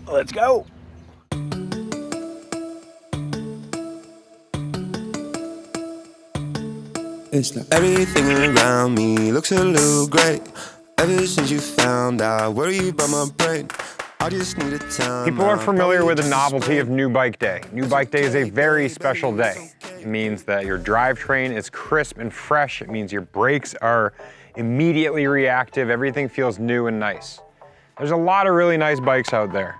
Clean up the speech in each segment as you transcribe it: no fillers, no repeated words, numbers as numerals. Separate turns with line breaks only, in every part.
Let's go.
It's like everything around me looks a little great. Ever since you found out, worry about my brain. I just need a time.
People are familiar with the novelty of New Bike Day. New Bike Day is a very special day. It means that your drivetrain is crisp and fresh. It means your brakes are immediately reactive. Everything feels new and nice. There's a lot of really nice bikes out there.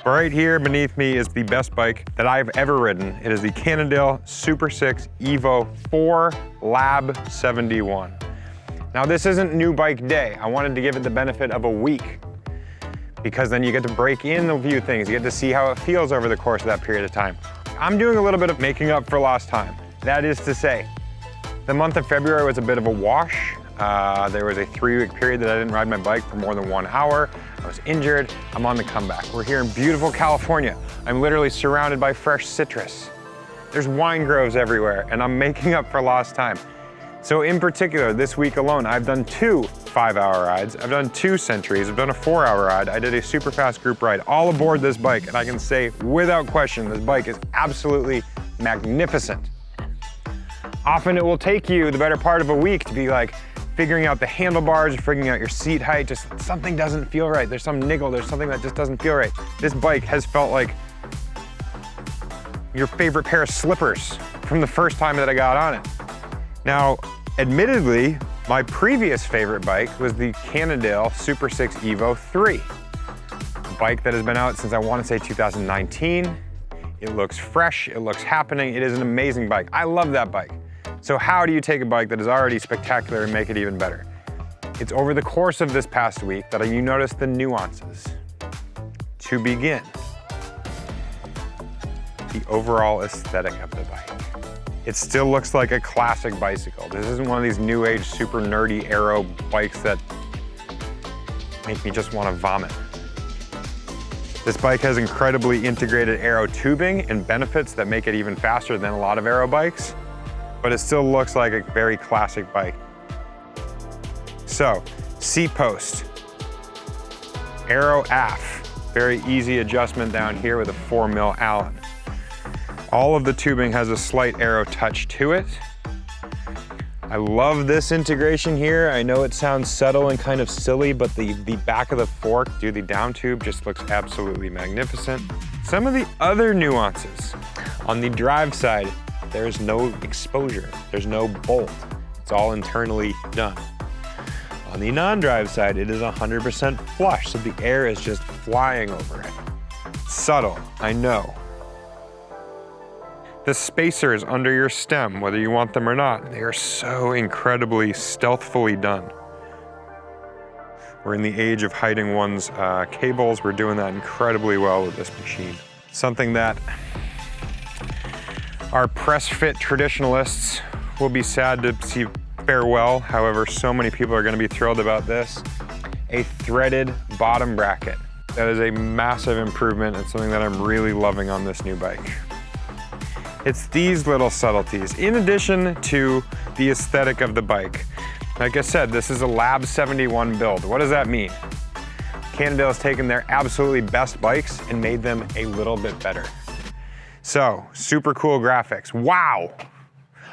But right here beneath me is the best bike that I've ever ridden. It is the Cannondale SuperSix EVO 4 Lab71. Now this isn't New Bike Day. I wanted to give it the benefit of a week because then you get to break in a few things. You get to see how it feels over the course of that period of time. I'm doing a little bit of making up for lost time. That is to say, the month of February was a bit of a wash. There was a 3-week period that I didn't ride my bike for more than 1 hour. I was injured. I'm on the comeback. We're here in beautiful California. I'm literally surrounded by fresh citrus. There's wine groves everywhere, and I'm making up for lost time. So in particular, this week alone, I've done 2 5-hour rides. I've done 2 centuries. I've done a 4-hour ride. I did a super fast group ride all aboard this bike, and I can say without question, this bike is absolutely magnificent. Often it will take you the better part of a week to be like, figuring out the handlebars, figuring out your seat height, just something doesn't feel right. There's some niggle, there's something that just doesn't feel right. This bike has felt like your favorite pair of slippers from the first time that I got on it. Now, admittedly, my previous favorite bike was the Cannondale SuperSix EVO 3, a bike that has been out since I want to say 2019. It looks fresh, it looks happening, it is an amazing bike. I love that bike. So how do you take a bike that is already spectacular and make it even better? It's over the course of this past week that you notice the nuances. To begin, the overall aesthetic of the bike. It still looks like a classic bicycle. This isn't one of these new age, super nerdy aero bikes that make me just want to vomit. This bike has incredibly integrated aero tubing and benefits that make it even faster than a lot of aero bikes, but it still looks like a very classic bike. So, seat post, aero aft, very easy adjustment down here with a 4mm Allen. All of the tubing has a slight aero touch to it. I love this integration here. I know it sounds subtle and kind of silly, but the back of the fork, the down tube, just looks absolutely magnificent. Some of the other nuances. On the drive side, there's no exposure, there's no bolt. It's all internally done. On the non-drive side, it is 100% flush, so the air is just flying over it. Subtle, I know. The spacers under your stem, whether you want them or not, they are so incredibly stealthfully done. We're in the age of hiding one's cables. We're doing that incredibly well with this machine. Something that our press fit traditionalists will be sad to see farewell. However, so many people are going to be thrilled about this. A threaded bottom bracket. That is a massive improvement and something that I'm really loving on this new bike. It's these little subtleties, in addition to the aesthetic of the bike. Like I said, this is a Lab71 build. What does that mean? Cannondale has taken their absolutely best bikes and made them a little bit better. So, super cool graphics. Wow!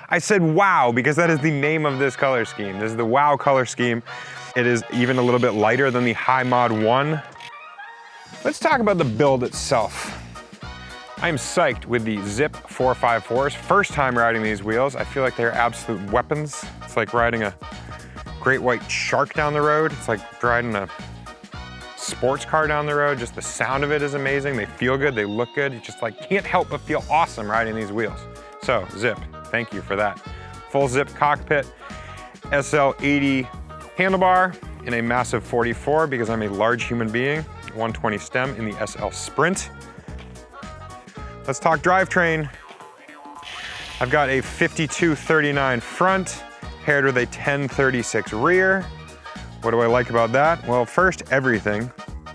I said wow because that is the name of this color scheme. This is the WOW color scheme. It is even a little bit lighter than the High Mod 1. Let's talk about the build itself. I am psyched with the Zip 454s. First time riding these wheels, I feel like they're absolute weapons. It's like riding a great white shark down the road. It's like riding a sports car down the road. Just the sound of it is amazing. They feel good, they look good. You just like can't help but feel awesome riding these wheels. So Zip, thank you for that. Full Zip cockpit, SL80 handlebar in a massive 44 because I'm a large human being, 120 stem in the SL Sprint. Let's talk drivetrain. I've got a 5239 front paired with a 1036 rear. What do I like about that? Well, first, everything.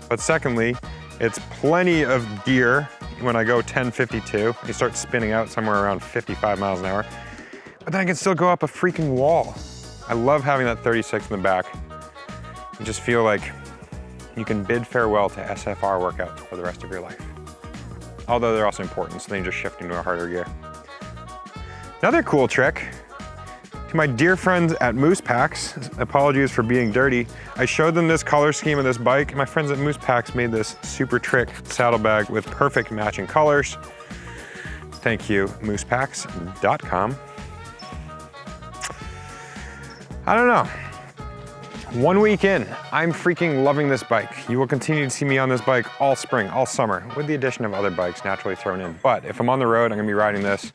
But secondly, it's plenty of gear when I go 1052. You start spinning out somewhere around 55 miles an hour. But then I can still go up a freaking wall. I love having that 36 in the back. You just feel like You can bid farewell to SFR workouts for the rest of your life. Although they're also important, so then you're just shifting to a harder gear. Another cool trick, to my dear friends at Moose Packs, apologies for being dirty, I showed them this color scheme of this bike. My friends at Moose Packs made this super trick saddlebag with perfect matching colors. Thank you, moosepacks.com. I don't know. 1 week in, I'm freaking loving this bike. You will continue to see me on this bike all spring, all summer, with the addition of other bikes naturally thrown in. But if I'm on the road, I'm gonna be riding this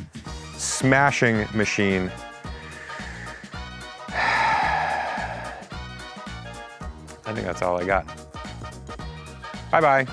smashing machine. I think that's all I got. Bye-bye.